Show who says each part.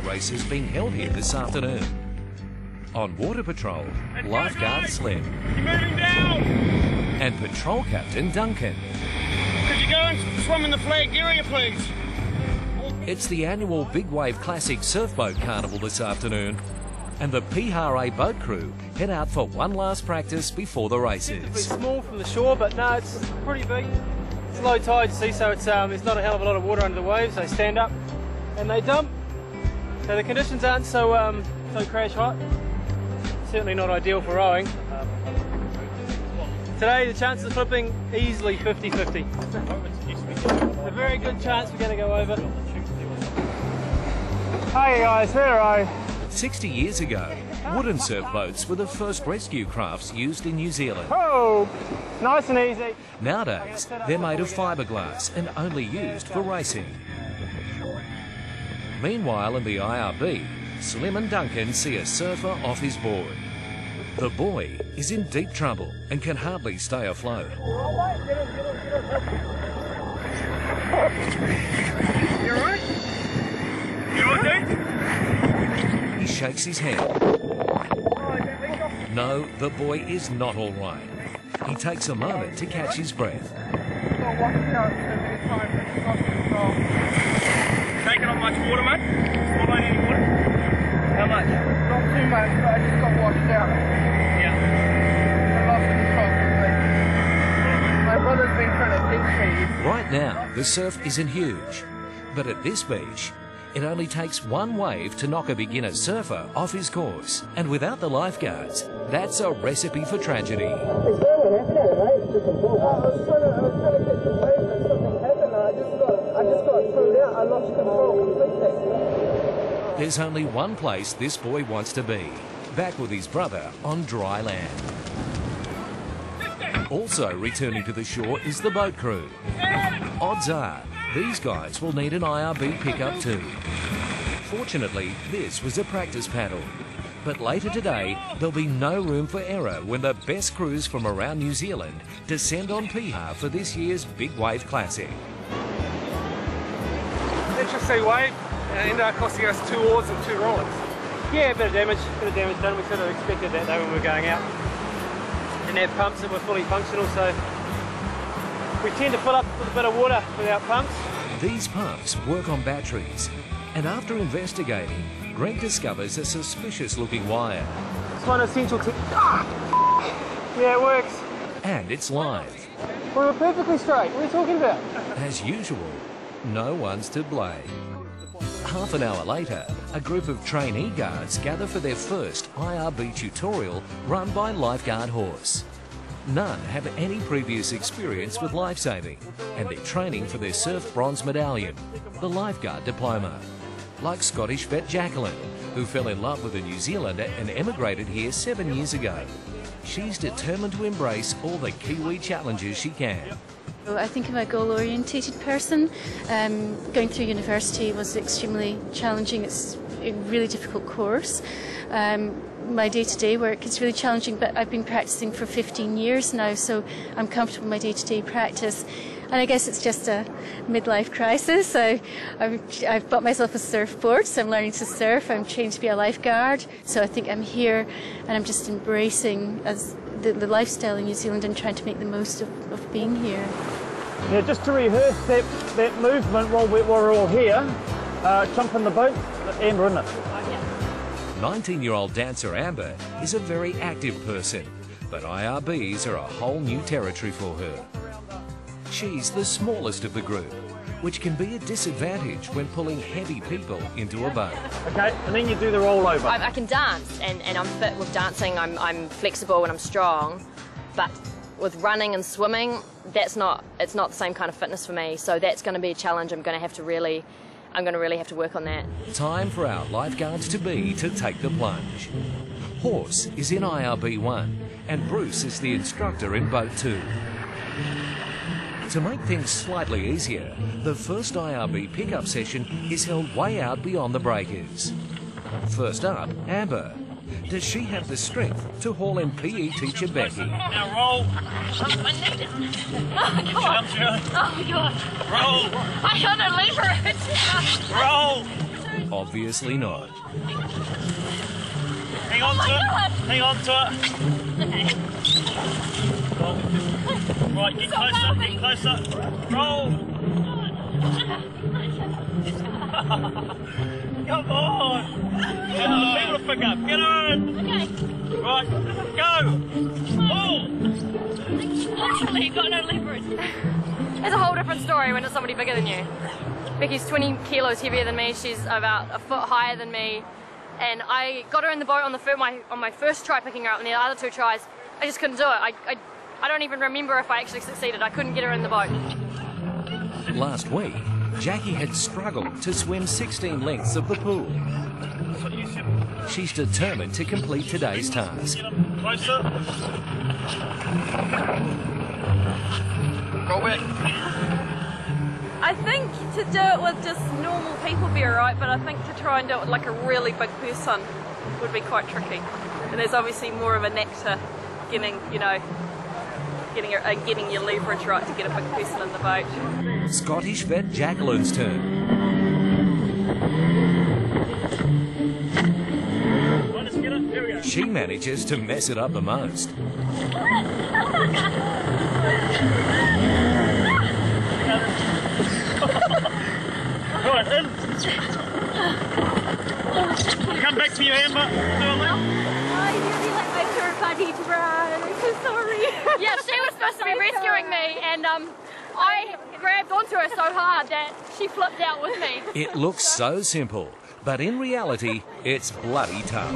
Speaker 1: races being held here this afternoon. On water patrol, lifeguard Slim.
Speaker 2: You're moving down!
Speaker 1: And patrol captain Duncan.
Speaker 2: Could you go and swim in the flagged area, please?
Speaker 1: It's the annual Big Wave Classic Surfboat Carnival this afternoon, and the PRA boat crew head out for one last practice before the races.
Speaker 3: It's a bit small from the shore, but no, it's pretty big. It's low tide, see, so it's there's not a hell of a lot of water under the waves. They stand up and they dump. So the conditions aren't so crash hot. Certainly not ideal for rowing. Today the chances of flipping easily 50-50. It's a very good chance we're going to go over. Hey guys, where are I?
Speaker 1: 60 years ago, wooden surf boats were the first rescue crafts used in New Zealand.
Speaker 3: Oh, nice and easy.
Speaker 1: Nowadays, they're made of fiberglass and only used for racing. Meanwhile, in the IRB, Slim and Duncan see a surfer off his board. The boy is in deep trouble and can hardly stay afloat.
Speaker 2: You alright? You okay?
Speaker 1: He shakes his head. No, the boy is not all right. He takes a moment to catch his breath.
Speaker 2: Taking on much water, mate? Swallowing any water? How much?
Speaker 4: Not too much, but I just got washed out.
Speaker 2: Yeah.
Speaker 4: I lost control completely. My brother's been trying to teach me.
Speaker 1: Right now, the surf isn't huge, but at this beach, it only takes one wave to knock a beginner surfer off his course. And without the lifeguards, that's a recipe for tragedy.
Speaker 4: I was trying to catch the wave and something happened and I just got thrown out. I lost control completely.
Speaker 1: There's only one place this boy wants to be, back with his brother on dry land. Also returning to the shore is the boat crew. Odds are, these guys will need an IRB pickup too. Fortunately, this was a practice paddle. But later today, there'll be no room for error when the best crews from around New Zealand descend on Piha for this year's Big Wave Classic.
Speaker 3: Interesting wave, and costing us 2 oars and 2 rollers. Yeah, a bit of damage done. We sort of expected that though when we were going out. And have pumps that were fully functional, so we tend to fill up with a bit of water without pumps.
Speaker 1: These pumps work on batteries, and after investigating, Greg discovers a suspicious-looking wire.
Speaker 3: It's one essential tip. Yeah, it works.
Speaker 1: And it's live.
Speaker 3: We were perfectly straight. What are you talking about?
Speaker 1: As usual, no one's to blame. Half an hour later, a group of trainee guards gather for their first IRB tutorial run by Lifeguard Horse. None have any previous experience with lifesaving, and they're training for their surf bronze medallion, the lifeguard diploma. Like Scottish vet Jacqueline, who fell in love with a New Zealander and emigrated here 7 years ago. She's determined to embrace all the Kiwi challenges she can.
Speaker 5: I think I'm a goal-orientated person. Going through university was extremely challenging. It's a really difficult course. My day-to-day work is really challenging, but I've been practicing for 15 years now, so I'm comfortable with my day-to-day practice. And I guess it's just a midlife crisis. I've bought myself a surfboard, so I'm learning to surf. I'm trained to be a lifeguard, so I think I'm here and I'm just embracing the lifestyle in New Zealand and trying to make the most of being here.
Speaker 4: Yeah, just to rehearse that movement while we're all here, jump in the boat, Amber in it.
Speaker 1: 19-year-old dancer Amber is a very active person, but IRBs are a whole new territory for her. She's the smallest of the group, which can be a disadvantage when pulling heavy people into a boat.
Speaker 4: Okay, and then you do the rollover.
Speaker 6: I can dance, and I'm fit with dancing. I'm flexible and I'm strong, but with running and swimming, it's not the same kind of fitness for me. So that's going to be a challenge. I'm going to really have to work on that.
Speaker 1: Time for our lifeguards to take the plunge. Horse is in IRB 1, and Bruce is the instructor in boat 2. To make things slightly easier, the first IRB pickup session is held way out beyond the breakers. First up, Amber. Does she have the strength to haul in PE teacher Becky?
Speaker 2: Now roll.
Speaker 6: Oh, my knee. Oh, God. Oh, God.
Speaker 2: Roll.
Speaker 6: I can't leave her.
Speaker 2: Roll.
Speaker 1: Obviously not.
Speaker 2: Hang on to it. Hang on to it. Right, get closer, get closer. Roll. Come on. Get on, people to pick up. Get on.
Speaker 6: Okay.
Speaker 2: Right, go. Pull.
Speaker 6: Literally, got no leverage. It's a whole different story when it's somebody bigger than you. Becky's 20 kilos heavier than me. She's about a foot higher than me. And I got her in the boat on my first try picking her up, and the other 2 tries, I just couldn't do it. I don't even remember if I actually succeeded. I couldn't get her in the boat.
Speaker 1: Last week, Jackie had struggled to swim 16 lengths of the pool. She's determined to complete today's task.
Speaker 2: Closer. Roll back.
Speaker 7: I think to do it with just normal people would be alright, but I think to try and do it with like a really big person would be quite tricky. And there's obviously more of a knack to getting your leverage right to get a big person in the boat.
Speaker 1: Scottish vet Jacqueline's turn. She manages to mess it up the most.
Speaker 2: Right, in. Come back to your Amber.
Speaker 7: I really like my poor buddy to run, I'm so sorry.
Speaker 6: Yeah, she was supposed to be rescuing me, and I grabbed onto her so hard that she flipped out with me.
Speaker 1: It looks so simple, but in reality, it's bloody tough.